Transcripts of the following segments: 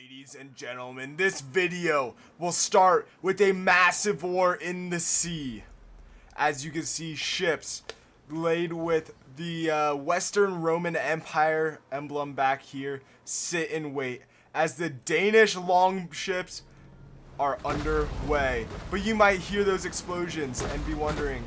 Ladies and gentlemen, this video will start with a massive war in the sea. As you can see, ships laid with the Western Roman Empire emblem back here sit and wait as the Danish longships are underway. But you might hear those explosions and be wondering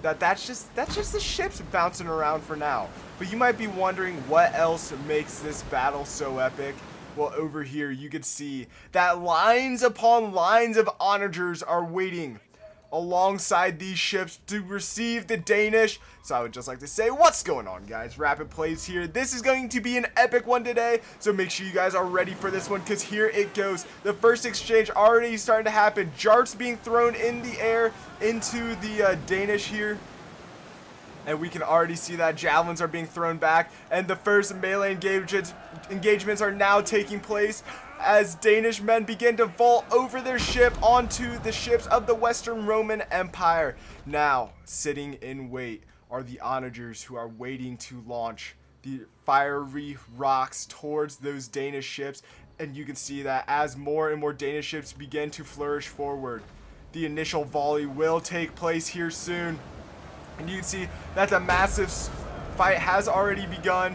that's just the ships bouncing around for now. But you might be wondering what else makes this battle so epic. Well, over here you can see that lines upon lines of onagers are waiting alongside these ships to receive the Danish. So I would just like to say, what's going on, guys? Rapid Plays here. This is going to be an epic one today, so make sure you guys are ready for this one, because here it goes. The first exchange already starting to happen. Jarts being thrown in the air into the Danish here. And we can already see that javelins are being thrown back, and the first melee engagements are now taking place as Danish men begin to vault over their ship onto the ships of the Western Roman Empire. Now, sitting in wait are the onagers, who are waiting to launch the fiery rocks towards those Danish ships. And you can see that as more and more Danish ships begin to flourish forward, the initial volley will take place here soon. And you can see that the massive fight has already begun.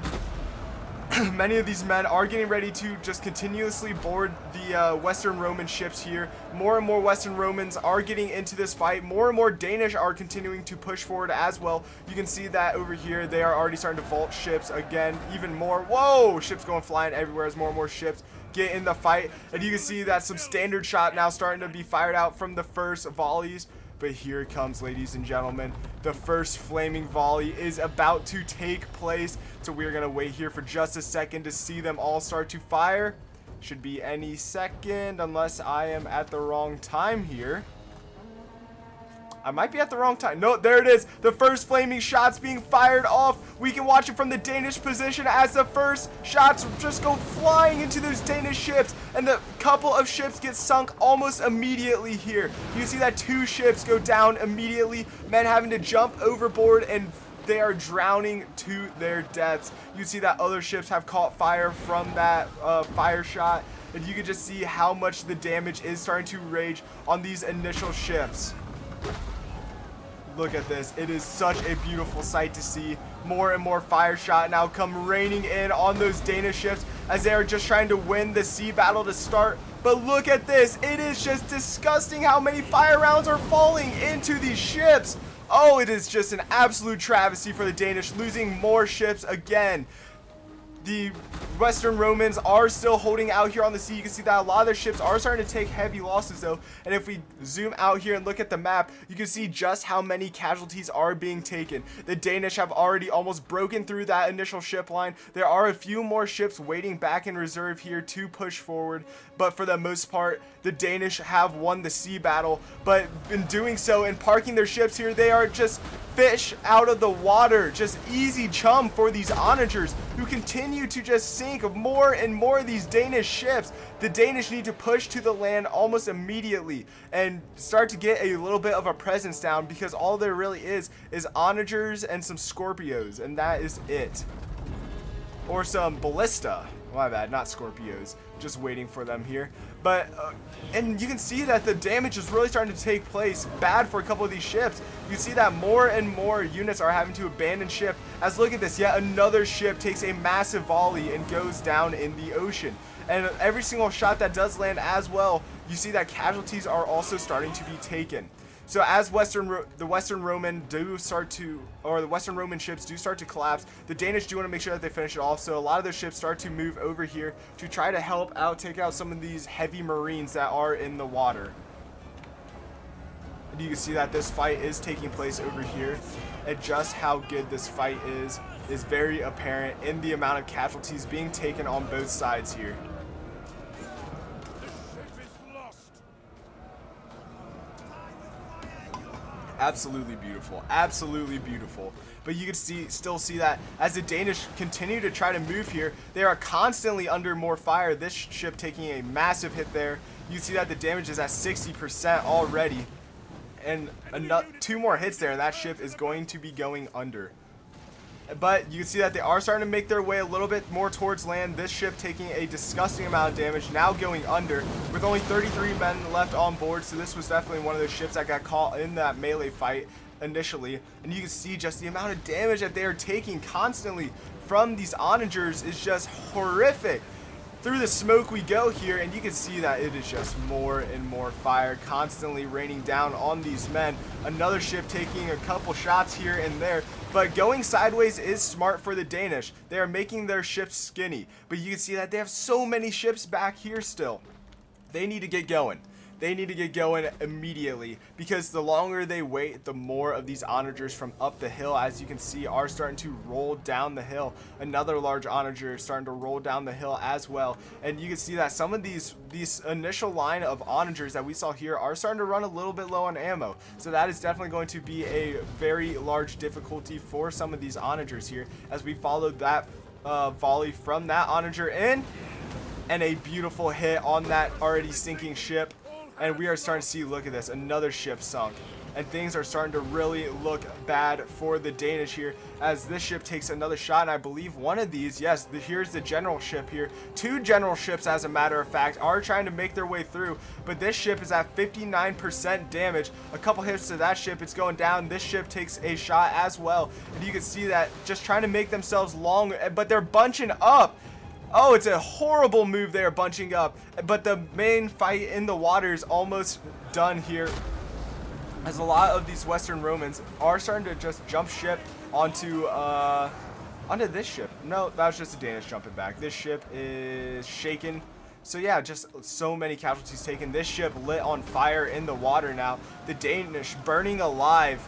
Many of these men are getting ready to just continuously board the Western Roman ships here. More and more Western Romans are getting into this fight. More and more Danish are continuing to push forward as well. You can see that over here they are already starting to vault ships again, even more. Whoa! Ships going flying everywhere as more and more ships get in the fight. And you can see that some standard shot now starting to be fired out from the first volleys. But here it comes, ladies and gentlemen. The first flaming volley is about to take place. So we're going to wait here for just a second to see them all start to fire. Should be any second, unless I am at the wrong time here. I might be at the wrong time. No, there it is. The first flaming shots being fired off. We can watch it from the Danish position as the first shots just go flying into those Danish ships. And the couple of ships get sunk almost immediately here. You see that two ships go down immediately. Men having to jump overboard, and they are drowning to their deaths. You see that other ships have caught fire from that fire shot. And you can just see how much the damage is starting to rage on these initial ships. Look at this. It is such a beautiful sight to see. More and more fire shot now come raining in on those Danish ships as they are just trying to win the sea battle to start. But look at this. It is just disgusting how many fire rounds are falling into these ships. Oh, it is just an absolute travesty for the Danish, losing more ships again. The Western Romans are still holding out here on the sea. You can see that a lot of their ships are starting to take heavy losses though. And if we zoom out here and look at the map, you can see just how many casualties are being taken. The Danish have already almost broken through that initial ship line. There are a few more ships waiting back in reserve here to push forward. But for the most part, the Danish have won the sea battle. But in doing so and parking their ships here, they are just fish out of the water. Just easy chum for these onagers, who continue to just sink more and more of these Danish ships. The Danish need to push to the land almost immediately and start to get a little bit of a presence down, because all there really is onagers and some Scorpios, and that is it. Or some ballista. My bad, not Scorpios. Just waiting for them here. But and you can see that the damage is really starting to take place. Bad for a couple of these ships. You see that more and more units are having to abandon ship. As look at this, yet another ship takes a massive volley and goes down in the ocean. And every single shot that does land as well, you see that casualties are also starting to be taken. So as the Western Roman ships do start to collapse, the Danish do want to make sure that they finish it off. So a lot of their ships start to move over here to try to help out, take out some of these heavy marines that are in the water. And you can see that this fight is taking place over here. And just how good this fight is very apparent in the amount of casualties being taken on both sides here. Absolutely beautiful, absolutely beautiful. But you can still see that as the Danish continue to try to move here, they are constantly under more fire. This ship taking a massive hit there. You see that the damage is at 60% already, and two more hits there, and that ship is going to be going under. But you can see that they are starting to make their way a little bit more towards land. This ship taking a disgusting amount of damage, now going under with only 33 men left on board. So this was definitely one of those ships that got caught in that melee fight initially. And you can see just the amount of damage that they are taking constantly from these onagers is just horrific. Through the smoke we go here, and you can see that it is just more and more fire constantly raining down on these men. Another ship taking a couple shots here and there, but going sideways is smart for the Danish. They are making their ships skinny, but you can see that they have so many ships back here still. They need to get going. They need to get going immediately, because the longer they wait, the more of these onagers from up the hill, as you can see, are starting to roll down the hill. Another large onager is starting to roll down the hill as well, and you can see that some of these initial line of onagers that we saw here are starting to run a little bit low on ammo. So that is definitely going to be a very large difficulty for some of these onagers here, as we followed that volley from that onager in, and a beautiful hit on that already sinking ship. And we are starting to see, look at this, another ship sunk. And things are starting to really look bad for the Danish here, as this ship takes another shot. And I believe one of these, yes, here's the general ship here. Two general ships, as a matter of fact, are trying to make their way through. But this ship is at 59% damage. A couple hits to that ship, it's going down. This ship takes a shot as well. And you can see that just trying to make themselves long, but they're bunching up. Oh, it's a horrible move there, bunching up. But the main fight in the water is almost done here, as a lot of these Western Romans are starting to just jump ship onto this ship. No, that was just a Danish jumping back. This ship is shaken. So yeah, just so many casualties taken. This ship lit on fire in the water now. The Danish burning alive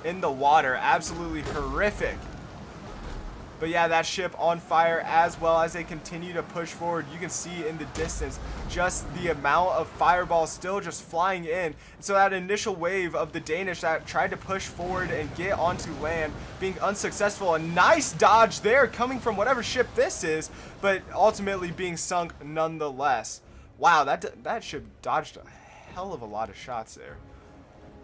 in the water. Absolutely horrific. But yeah, that ship on fire as well. As they continue to push forward, you can see in the distance just the amount of fireballs still just flying in. So that initial wave of the Danish that tried to push forward and get onto land, being unsuccessful. A nice dodge there coming from whatever ship this is, but ultimately being sunk nonetheless. Wow, that ship dodged a hell of a lot of shots there.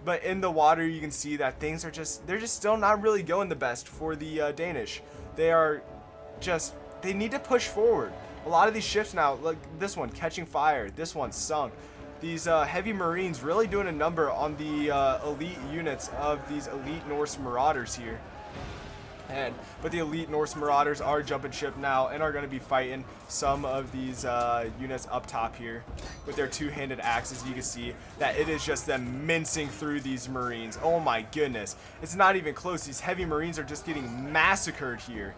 But in the water, you can see that things are they're just still not really going the best for the Danish. They need to push forward. A lot of these ships now, like this one catching fire, this one sunk. These heavy marines really doing a number on the elite units of these elite Norse marauders here. But the elite Norse marauders are jumping ship now and are going to be fighting some of these units up top here with their two-handed axes. You can see that it is just them mincing through these marines. Oh my goodness, it's not even close. These heavy marines are just getting massacred here.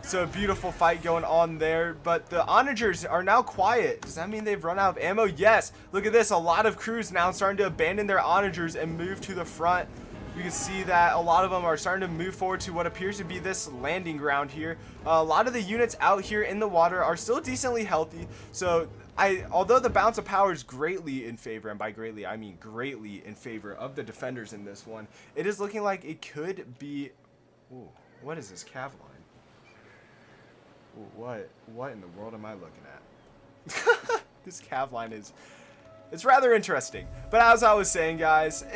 So a beautiful fight going on there, but the onagers are now quiet. Does that mean they've run out of ammo? Yes. Look at this, a lot of crews now starting to abandon their onagers and move to the front. You can see that a lot of them are starting to move forward to what appears to be this landing ground here. A lot of the units out here in the water are still decently healthy. So although the balance of power is greatly in favor, and by greatly I mean greatly in favor of the defenders in this one, it is looking like it could be... Ooh, what is this cav line? Ooh, what in the world am I looking at? This cav line it's rather interesting. But as I was saying, guys,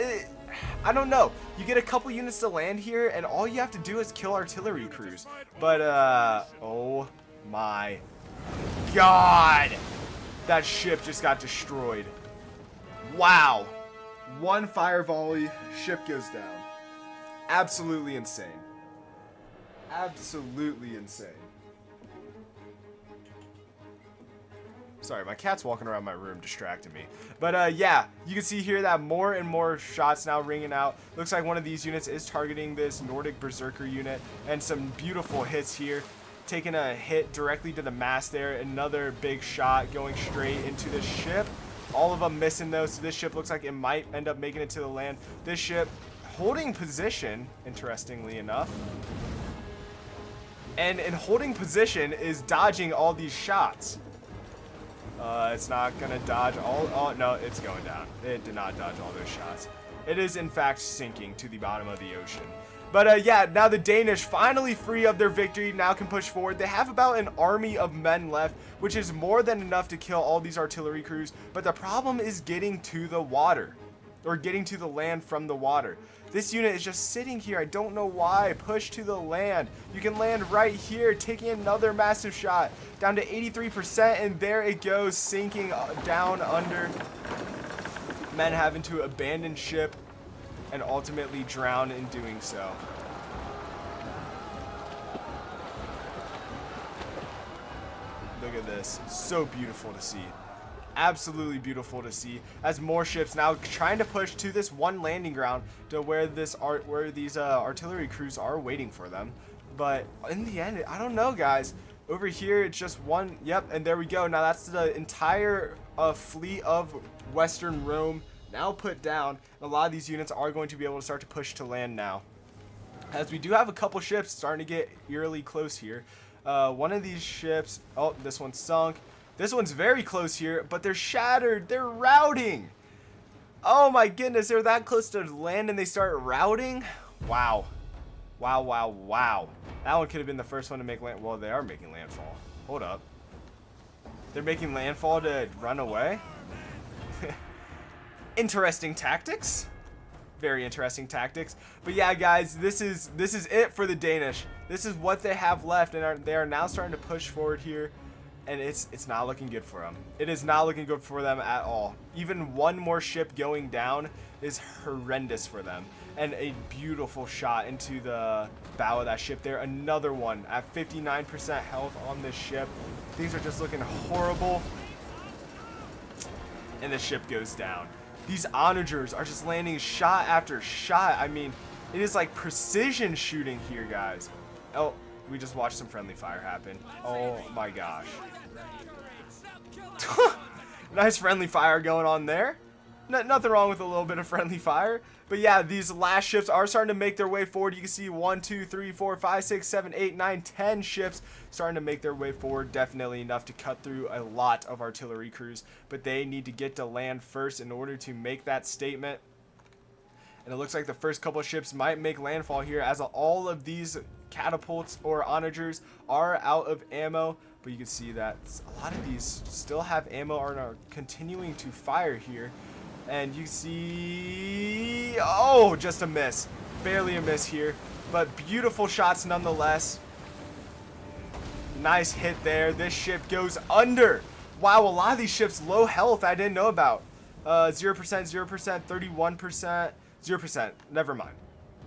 I don't know. You get a couple units to land here, and all you have to do is kill artillery crews. But, oh my God. That ship just got destroyed. Wow. One fire volley, ship goes down. Absolutely insane. Absolutely insane. Sorry, my cat's walking around my room distracting me. But yeah, you can see here that more and more shots now ringing out. Looks like one of these units is targeting this Nordic Berserker unit, and some beautiful hits here. Taking a hit directly to the mast there. Another big shot going straight into the ship. All of them missing though, so this ship looks like it might end up making it to the land. This ship holding position, interestingly enough. And in holding position is dodging all these shots. It's not gonna dodge all. Oh no, it's going down. It did not dodge all those shots. It is in fact sinking to the bottom of the ocean. But yeah, now the Danish, finally free of their victory, now can push forward. They have about an army of men left, which is more than enough to kill all these artillery crews. But the problem is getting to the water. or getting to the land from the water. This unit is just sitting here. I don't know why. Push to the land. You can land right here, taking another massive shot. Down to 83%, and there it goes, sinking down under. Men having to abandon ship and ultimately drown in doing so. Look at this. So beautiful to see. Absolutely beautiful to see, as more ships now trying to push to this one landing ground to where these artillery crews are waiting for them. But in the end, I don't know, guys. Over here, it's just one. Yep, and there we go. Now that's the entire fleet of Western Rome now put down. A lot of these units are going to be able to start to push to land now, as we do have a couple ships starting to get eerily close here. One of these ships, oh, this one's sunk. This one's very close here, but they're shattered. They're routing. Oh my goodness, they're that close to land and they start routing? Wow. Wow, wow, wow. That one could have been the first one to make land. Well, they are making landfall. Hold up. They're making landfall to run away? Interesting tactics. Very interesting tactics. But yeah, guys, this is it for the Danish. This is what they have left, and they are now starting to push forward here. And it's not looking good for them. It is not looking good for them at all. Even one more ship going down is horrendous for them. And a beautiful shot into the bow of that ship there. Another one at 59% health on this ship. Things are just looking horrible. And the ship goes down. These onagers are just landing shot after shot. I mean, it is like precision shooting here, guys. Oh, we just watched some friendly fire happen. Oh my gosh. Nice friendly fire going on there. Nothing wrong with a little bit of friendly fire. But yeah, these last ships are starting to make their way forward. You can see 1, 2, 3, 4, 5, 6, 7, 8, 9, 10 ships starting to make their way forward. Definitely enough to cut through a lot of artillery crews. But they need to get to land first in order to make that statement. And it looks like the first couple of ships might make landfall here, as all of these catapults or onagers are out of ammo. But you can see that a lot of these still have ammo and are continuing to fire here. And you see, oh, just a miss. Barely a miss here. But beautiful shots nonetheless. Nice hit there. This ship goes under. Wow, a lot of these ships low health I didn't know about. 0%, 0%, 31%. 0%. Never mind.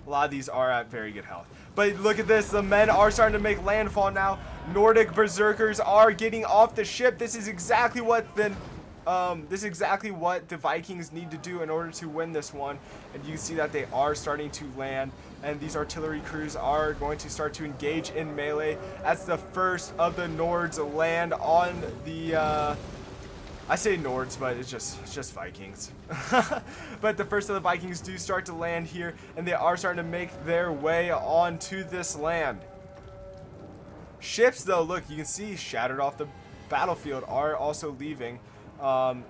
A lot of these are at very good health. But look at this. The men are starting to make landfall now. Nordic berserkers are getting off the ship. This is exactly what the Vikings need to do in order to win this one. And you see that they are starting to land. And these artillery crews are going to start to engage in melee. That's the first of the Nords land on the I say Nords, but it's just Vikings. But the first of the Vikings do start to land here, and they are starting to make their way onto this land. Ships, though, look, you can see shattered off the battlefield, are also leaving. But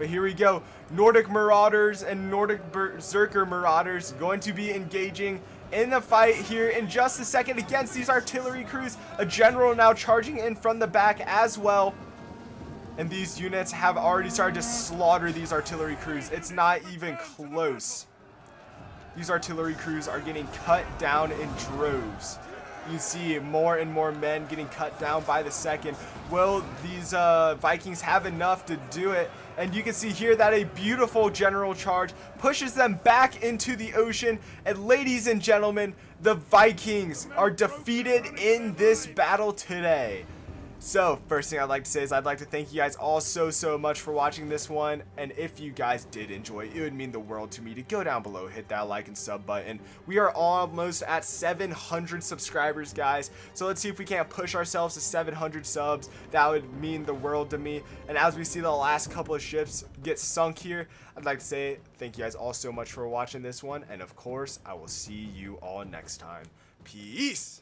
here we go. Nordic Marauders and Nordic Berserker Marauders going to be engaging in the fight here in just a second against these artillery crews. A general now charging in from the back as well. And these units have already started to slaughter these artillery crews. It's not even close. These artillery crews are getting cut down in droves. You see more and more men getting cut down by the second. Will these Vikings have enough to do it? And you can see here that a beautiful general charge pushes them back into the ocean. And ladies and gentlemen, the Vikings are defeated in this battle today. So, first thing I'd like to say is I'd like to thank you guys all so much for watching this one. And if you guys did enjoy, it would mean the world to me to go down below, hit that like and sub button. We are almost at 700 subscribers, guys. So let's see if we can't push ourselves to 700 subs. That would mean the world to me. And as we see the last couple of ships get sunk here, I'd like to say thank you guys all so much for watching this one. And of course, I will see you all next time. Peace!